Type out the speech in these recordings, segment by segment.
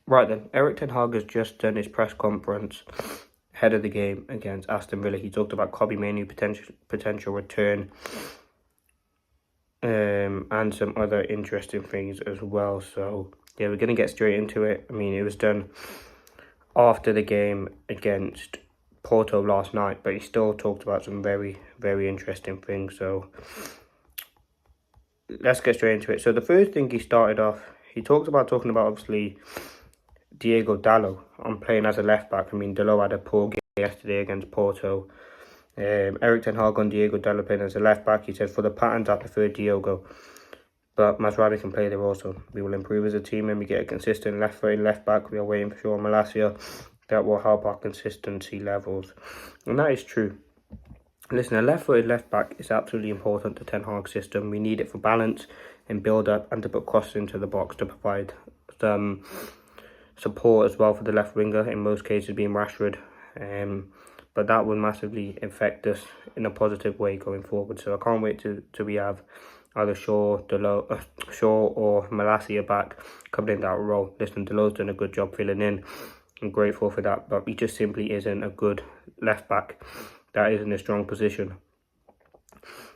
Right then, Erik Ten Hag has just done his press conference ahead of the game against Aston Villa. He talked about Kobbie Mainoo potential return, and some other interesting things as well. So yeah, we're gonna get straight into it. I mean, it was done after the game against Porto last night, but he still talked about some very, very interesting things. So let's get straight into it. So the first thing he started off, he talked about obviously Diego Dalot on playing as a left back. I mean, Dalot had a poor game yesterday against Porto. Erik Ten Hag on Diego Dalot playing as a left back. He said, for the patterns, I prefer Diego, but Mazraoui can play there also. We will improve as a team and we get a consistent left-footed left back. We are waiting for Sean Malacia. That will help our consistency levels. And that is true. Listen, a left-footed left back is absolutely important to Ten Hag's system. We need it for balance and build-up and to put crosses into the box to provide some support as well for the left winger, in most cases being Rashford. But that will massively affect us in a positive way going forward. So I can't wait till we have either Shaw or Malacia back coming in that role. Listen, Delot's done a good job filling in. I'm grateful for that, but he just simply isn't a good left back. That isn't a strong position.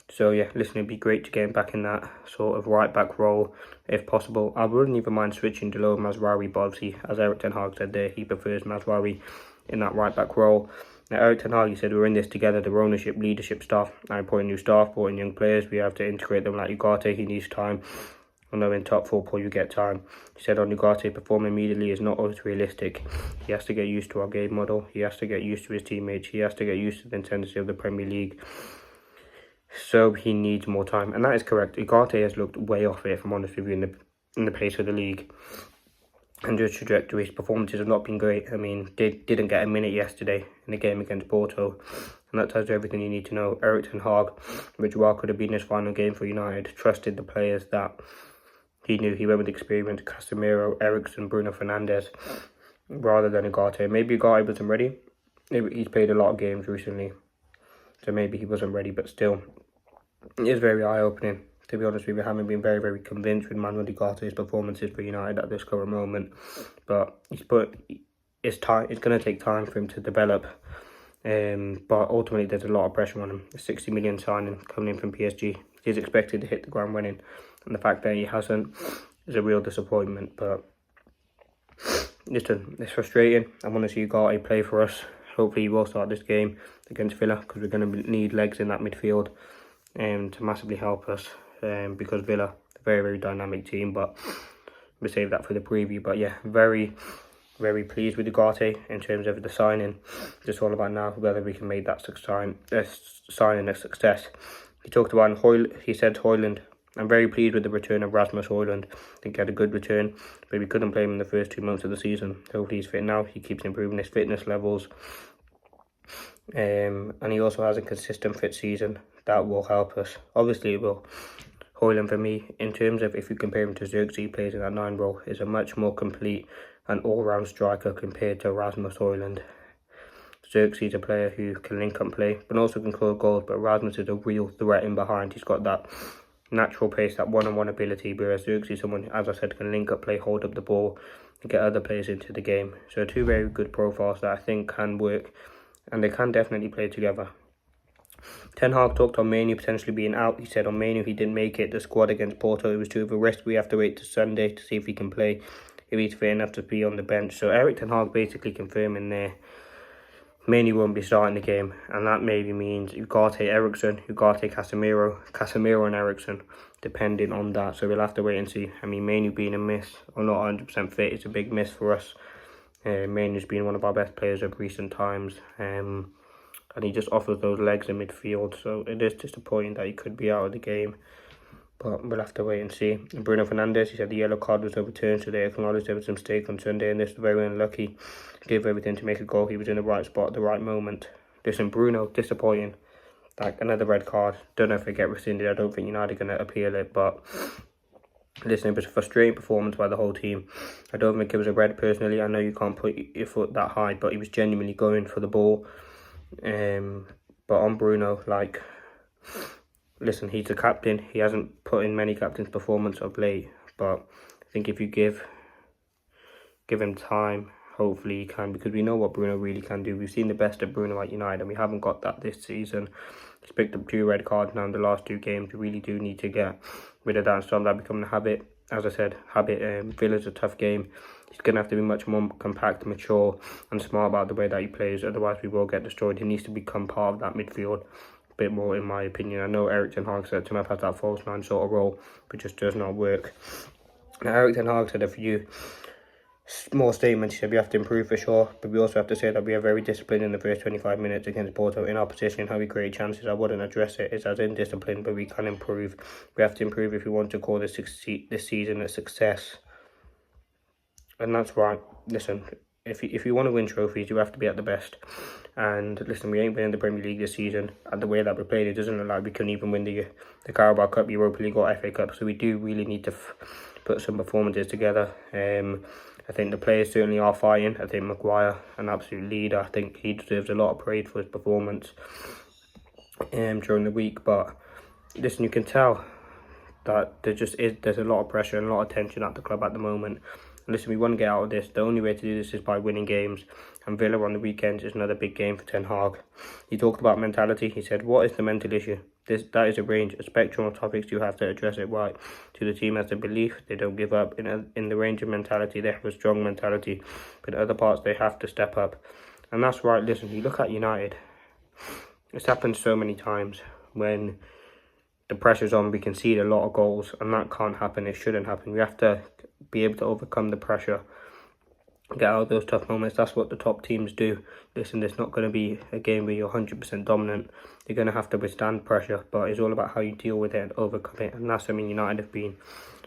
So yeah, listen, it'd be great to get him back in that sort of right back role if possible. I wouldn't even mind switching Dalot and Mazraoui, but obviously, as Erik Ten Hag said there, he prefers Mazraoui in that right back role. Now, Erik Ten Hag, he said, we're in this together, the ownership, leadership staff. I appoint new staff, brought in young players. We have to integrate them like Ugarte. He needs time. I know in top football you get time. He said on Ugarte, perform immediately is not always realistic. He has to get used to our game model. He has to get used to his teammates. He has to get used to the intensity of the Premier League. So he needs more time. And that is correct. Ugarte has looked way off it, if I'm honest with you, in the pace of the league. And his trajectory, his performances have not been great. I mean, didn't get a minute yesterday in the game against Porto. And that tells you everything you need to know. Erik Ten Hag, which well could have been his final game for United, trusted the players that he knew. He went with experience, Casemiro, Eriksen, Bruno Fernandes, rather than Ugarte. Maybe Ugarte wasn't ready. He's played a lot of games recently, so maybe he wasn't ready, but still, it is very eye-opening. To be honest with you, I haven't been very, very convinced with Manuel Ugarte's performances for United at this current moment. But it's going to take time for him to develop. But ultimately, there's a lot of pressure on him. A 60 million signing coming in from PSG. He's expected to hit the ground running. And the fact that he hasn't is a real disappointment. But listen, it's frustrating. I want to see Ugarte play for us. Hopefully he will start this game against Villa, because we're going to need legs in that midfield to massively help us, because Villa, a very, very dynamic team. But we'll save that for the preview. But yeah, very, very pleased with Ugarte in terms of the signing. It's all about now whether we can make that signing a success. He talked about he said Højlund. I'm very pleased with the return of Rasmus Højlund. I think he had a good return, but we couldn't play him in the first 2 months of the season. Hopefully he's fit now. He keeps improving his fitness levels. And he also has a consistent fit season. That will help us. Obviously it will. Højlund, for me, in terms of if you compare him to Zirkzee, he plays in that 9 role, is a much more complete and all-round striker compared to Rasmus Højlund. Zirkzee is a player who can link up play, but also can score goals, but Rasmus is a real threat in behind. He's got that natural pace, that one-on-one ability, whereas Zirkzee is someone, as I said, can link up play, hold up the ball, and get other players into the game. So 2 very good profiles that I think can work, and they can definitely play together. Ten Hag talked on Mainoo potentially being out. He said on Mainoo he didn't make it the squad against Porto. It was too of a risk. We have to wait till Sunday to see if he can play, if he's fit enough to be on the bench. So Erik Ten Hag basically confirming there Mainoo won't be starting the game, and that maybe means Ugarte, Eriksen, Casemiro and Eriksen, depending on that. So we'll have to wait and see. I mean, Mainoo being a miss or not 100% fit is a big miss for us. Mainoo's been one of our best players of recent times, and he just offers those legs in midfield. So it is disappointing that he could be out of the game, but we'll have to wait and see. And Bruno Fernandes, he said the yellow card was overturned, so they acknowledged there was a mistake on Sunday, and this was very unlucky. Gave everything to make a goal. He was in the right spot at the right moment. Listen, Bruno, disappointing. Like, another red card. Don't know if it get rescinded. I don't think United are going to appeal it, but listen, it was a frustrating performance by the whole team. I don't think it was a red personally. I know you can't put your foot that high, but he was genuinely going for the ball. But on Bruno, like, listen, he's the captain. He hasn't put in many captain's performance of late, but I think if you give give him time. Hopefully he can, because we know what Bruno really can do. We've seen the best of Bruno at United, and we haven't got that this season. He's picked up 2 red cards now in the last 2 games. We really do need to get rid of that and stop that becoming a habit. As I said, Villa's a tough game. He's going to have to be much more compact, mature and smart about the way that he plays. Otherwise, we will get destroyed. He needs to become part of that midfield a bit more, in my opinion. I know Erik ten Hag set him up as that false 9 sort of role, but just does not work. Now, Erik ten Hag said a few more statements. He said we have to improve for sure, but we also have to say that we are very disciplined in the first 25 minutes against Porto in our position, how we create chances. I wouldn't address it as indisciplined, but we can improve. We have to improve if we want to call this season a success. And that's right. Listen, if you want to win trophies, you have to be at the best. And listen, we ain't winning the Premier League this season. And the way that we played, it doesn't look like we can even win the Carabao Cup, Europa League or FA Cup. So we do really need to put some performances together. I think the players certainly are fighting. I think Maguire, an absolute leader. I think he deserves a lot of praise for his performance during the week. But listen, you can tell that there's a lot of pressure and a lot of tension at the club at the moment. Listen, we want to get out of this. The only way to do this is by winning games. And Villa on the weekends is another big game for Ten Hag. He talked about mentality. He said, what is the mental issue? That is a range, a spectrum of topics. You have to address it right. To the team has a belief. They don't give up. In the range of mentality, they have a strong mentality. But in other parts, they have to step up. And that's right. Listen, you look at United. It's happened so many times when the pressure's on, we concede a lot of goals. And that can't happen. It shouldn't happen. We have to be able to overcome the pressure, get out of those tough moments. That's what the top teams do. Listen, there's not going to be a game where you're 100% dominant. You're going to have to withstand pressure, but it's all about how you deal with it and overcome it. And that's something United have been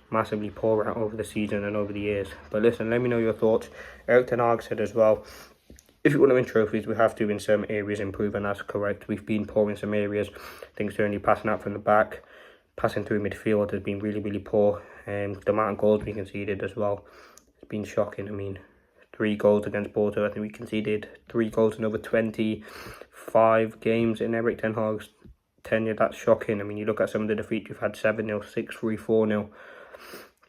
massively poor at over the season and over the years. But listen, let me know your thoughts. Erik ten Hag said as well, if you want to win trophies, we have to in some areas improve, and that's correct. We've been poor in some areas. Things certainly passing out from the back, passing through midfield has been really, really poor. The amount of goals we conceded as well, it's been shocking. I mean, 3 goals against Porto. I think we conceded 3 goals in over 25 games in Erik ten Hag's tenure. That's shocking. I mean, you look at some of the defeats we've had: 7-0, 6-3, 4-0.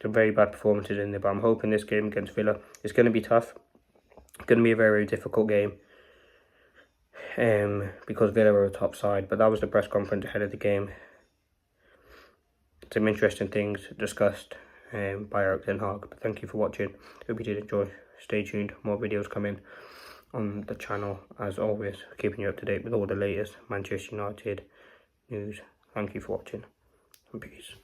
Some very bad performances in there, but I'm hoping this game against Villa is going to be tough. It's going to be a very, very difficult game because Villa are a top side. But that was the press conference ahead of the game. Some interesting things discussed by Erik ten Hag. But thank you for watching. Hope you did enjoy. Stay tuned. More videos coming on the channel as always, keeping you up to date with all the latest Manchester United news. Thank you for watching and peace.